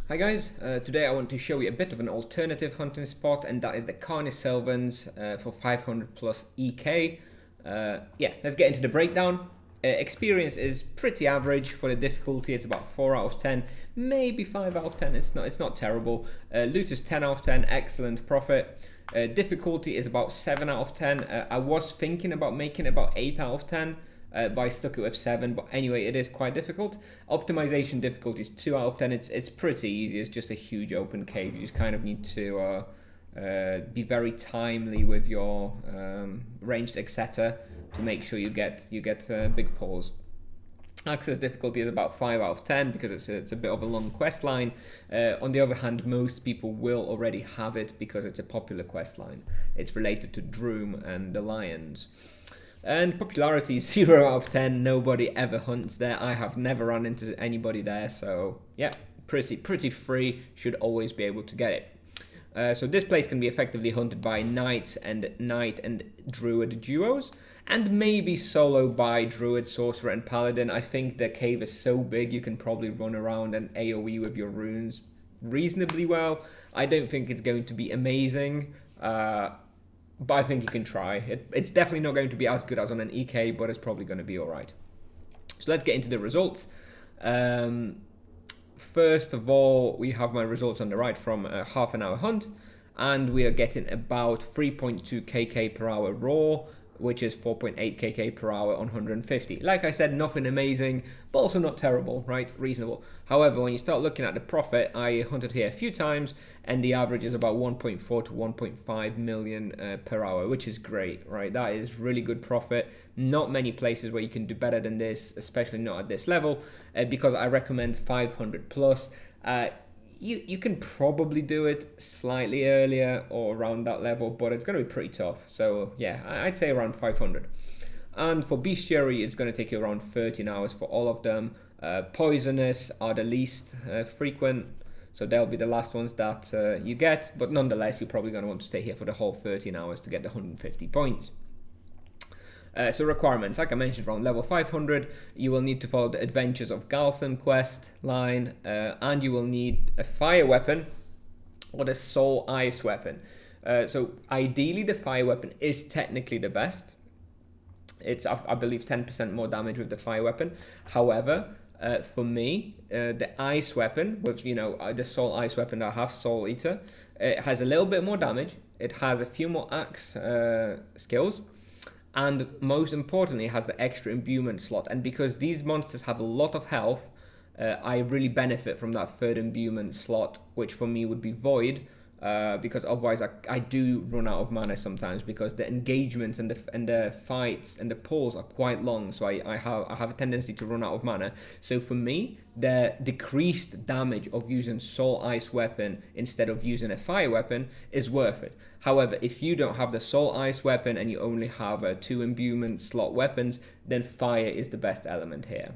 Hi guys, today I want to show you a bit of an alternative hunting spot, and that is the Carnisylvans for 500 plus EK. Yeah, let's get into the breakdown. Experience is pretty average. For the difficulty, it's about 4 out of 10, maybe 5 out of 10. It's not terrible. Loot is 10 out of 10, excellent profit. Difficulty is about 7 out of 10. I was thinking about making it about 8 out of 10. But I stuck it with 7. But anyway, it is quite difficult. Optimization difficulty is 2 out of 10. It's pretty easy. It's just a huge open cave. You just kind of need to be very timely with your ranged etc. to make sure you get big pulls. Access difficulty is about 5 out of 10 because it's a bit of a long quest line. On the other hand, most people will already have it because it's a popular quest line. It's related to Droom and the Lions. And popularity is 0 out of 10. Nobody ever hunts there. I have never run into anybody there. So yeah, pretty free. Should always be able to get it. So this place can be effectively hunted by knight and druid duos, and maybe solo by druid, sorcerer, and paladin. I think the cave is so big you can probably run around and AoE with your runes reasonably well. I don't think it's going to be amazing. But I think you can try. It's definitely not going to be as good as on an EK, but it's probably going to be alright. So let's get into the results. First of all, we have my results on the right from a half an hour hunt, and we are getting about 3.2 kk per hour raw, which is 4.8 kk per hour on 150. Like I said, nothing amazing, but also not terrible, right? Reasonable. However, when you start looking at the profit, I hunted here a few times, and the average is about 1.4 to 1.5 million per hour, which is great, right? That is really good profit. Not many places where you can do better than this, especially not at this level, because I recommend 500 plus. You can probably do it slightly earlier or around that level, but it's going to be pretty tough. So yeah, I'd say around 500. And for bestiary, it's going to take you around 13 hours for all of them. Poisonous are the least frequent, so they'll be the last ones that you get. But nonetheless, you're probably going to want to stay here for the whole 13 hours to get the 150 points. So requirements, like I mentioned, around level 500, you will need to follow the Adventures of Galtham quest line, and you will need a fire weapon or the soul ice weapon. So ideally, the fire weapon is technically the best. It's, I believe, 10% more damage with the fire weapon. However, for me, the ice weapon, with the soul ice weapon that I have, Soul Eater, it has a little bit more damage. It has a few more axe skills. And most importantly, it has the extra imbuement slot. And because these monsters have a lot of health, I really benefit from that third imbuement slot, which for me would be Void, because otherwise I do run out of mana sometimes, because the engagements and the fights and the pulls are quite long, so I have a tendency to run out of mana. So for me, the decreased damage of using Soul Ice weapon instead of using a fire weapon is worth it. However, if you don't have the Soul Ice weapon and you only have 2 imbuement slot weapons, then fire is the best element here.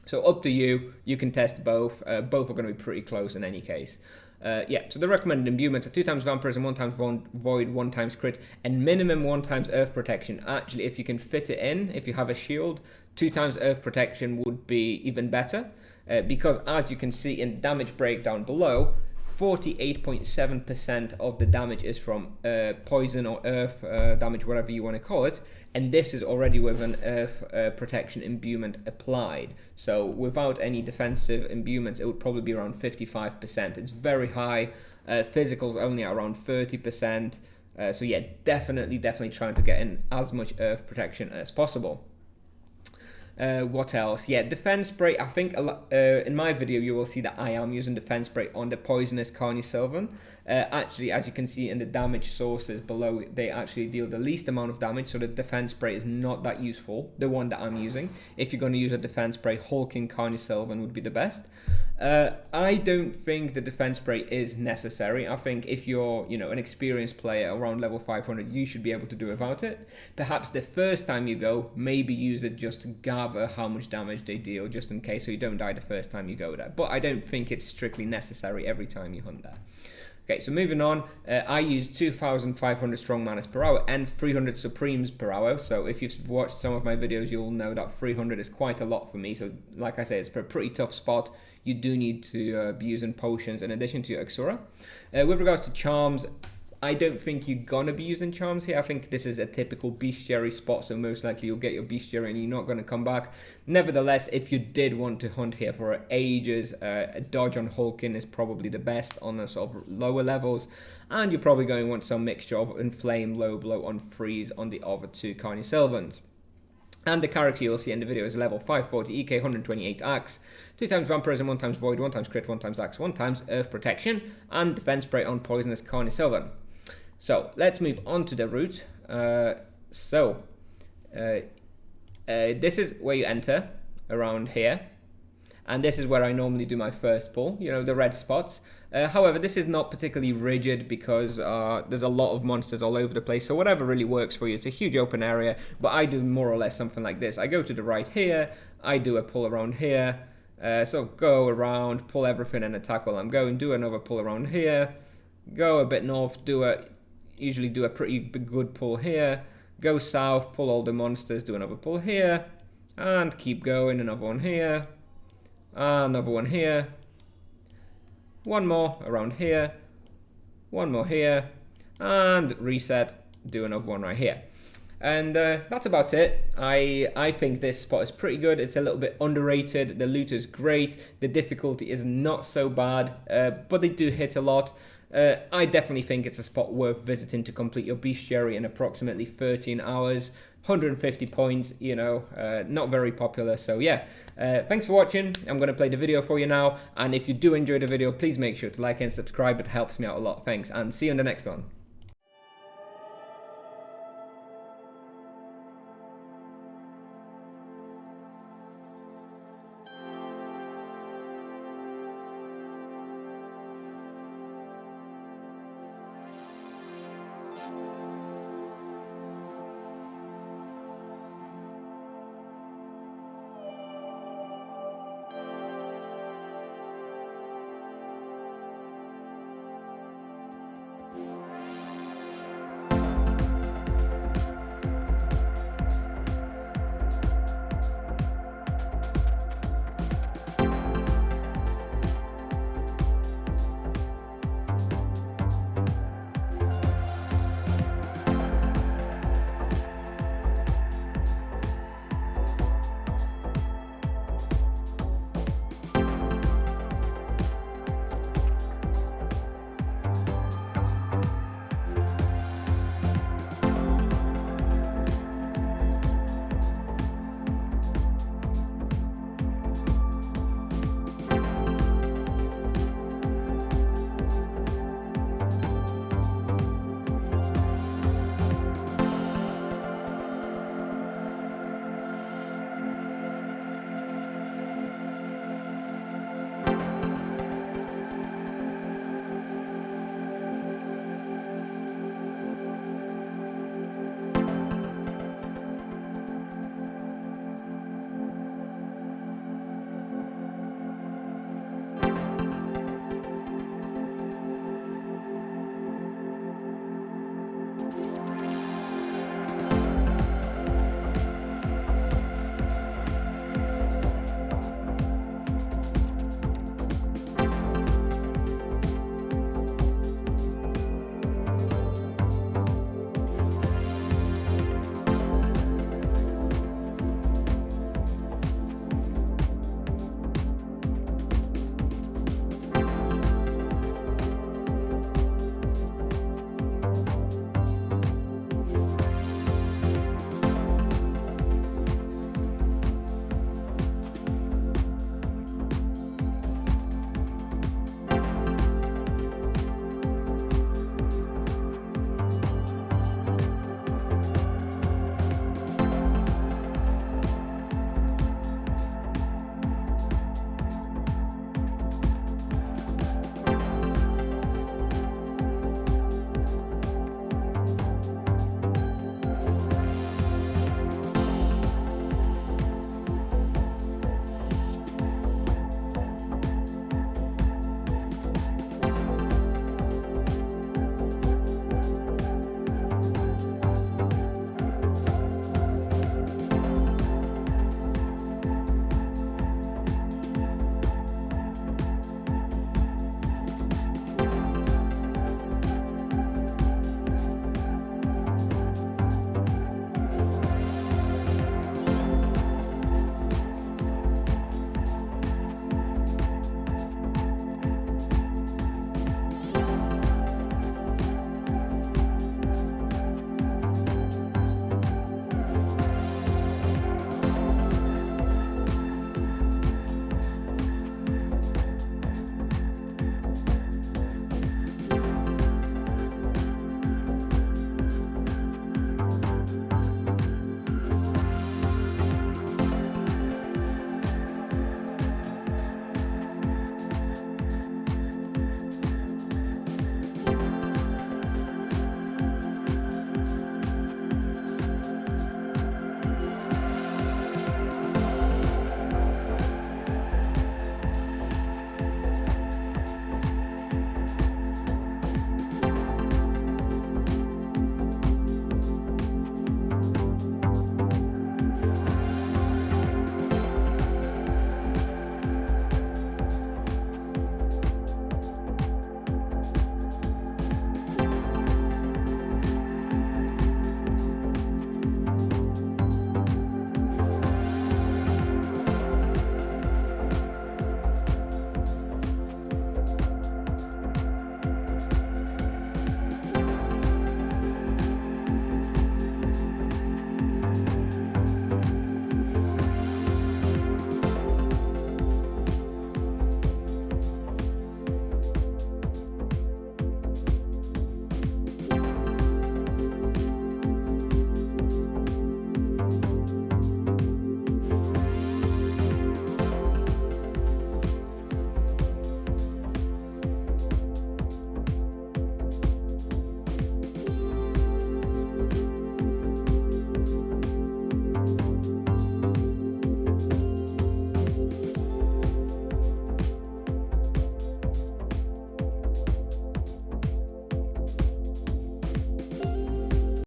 So up to you. You can test both. Both are going to be pretty close in any case. Yeah, so the recommended imbuements are 2 times Vampirism, 1 times Void, 1 times Crit, and minimum 1 times Earth Protection. Actually, if you can fit it in, if you have a shield, 2 times Earth Protection would be even better, because as you can see in damage breakdown below, 48.7% of the damage is from poison or earth damage, whatever you want to call it, and this is already with an earth protection imbuement applied. So without any defensive imbuements, it would probably be around 55%. It's very high. Physical's only around 30%. So yeah, definitely trying to get in as much earth protection as possible. What else? Yeah, defense spray. I think in my video you will see that I am using defense spray on the poisonous Carnisylvan. Actually, as you can see in the damage sources below, they actually deal the least amount of damage, so the defense spray is not that useful, the one that I'm using. If you're going to use a defense spray, Hulking Carnisylvan would be the best. I don't think the defense spray is necessary. I think if you're, an experienced player around level 500, you should be able to do without it. Perhaps the first time you go, maybe use it just to gather how much damage they deal, just in case, so you don't die the first time you go there. But I don't think it's strictly necessary every time you hunt there. Okay, so moving on, I use 2,500 strong manas per hour and 300 supremes per hour. So if you've watched some of my videos, you'll know that 300 is quite a lot for me. So like I say, it's a pretty tough spot. You do need to be using potions in addition to your Exura. With regards to charms, I don't think you're gonna be using charms here. I think this is a typical bestiary spot, so most likely you'll get your bestiary and you're not gonna come back. Nevertheless, if you did want to hunt here for ages, a dodge on Hulkin is probably the best on the sort of lower levels, and you're probably going to want some mixture of Inflame, Low Blow on Freeze on the other two Carnisylvans. And the character you'll see in the video is level 540 EK, 128 Axe, 2 times Vampirism, 1 times Void, 1 times Crit, 1 times Axe, 1 times Earth Protection, and Defense Spray on Poisonous Carnisylvan. So let's move on to the route. This is where you enter, around here. And this is where I normally do my first pull, you know, the red spots. However, this is not particularly rigid because there's a lot of monsters all over the place. So whatever really works for you. It's a huge open area, but I do more or less something like this. I go to the right here. I do a pull around here. So go around, pull everything and attack while I'm going. Do another pull around here. Go a bit north, usually do a pretty good pull here. Go south, pull all the monsters, do another pull here. And keep going, another one here. Another one here. One more around here. One more here. And reset, do another one right here. And that's about it. I think this spot is pretty good. It's a little bit underrated. The loot is great. The difficulty is not so bad, but they do hit a lot. I definitely think it's a spot worth visiting to complete your bestiary in approximately 13 hours. 150 points, you know, not very popular. So yeah, thanks for watching. I'm going to play the video for you now. And if you do enjoy the video, please make sure to like and subscribe. It helps me out a lot. Thanks, and see you in the next one.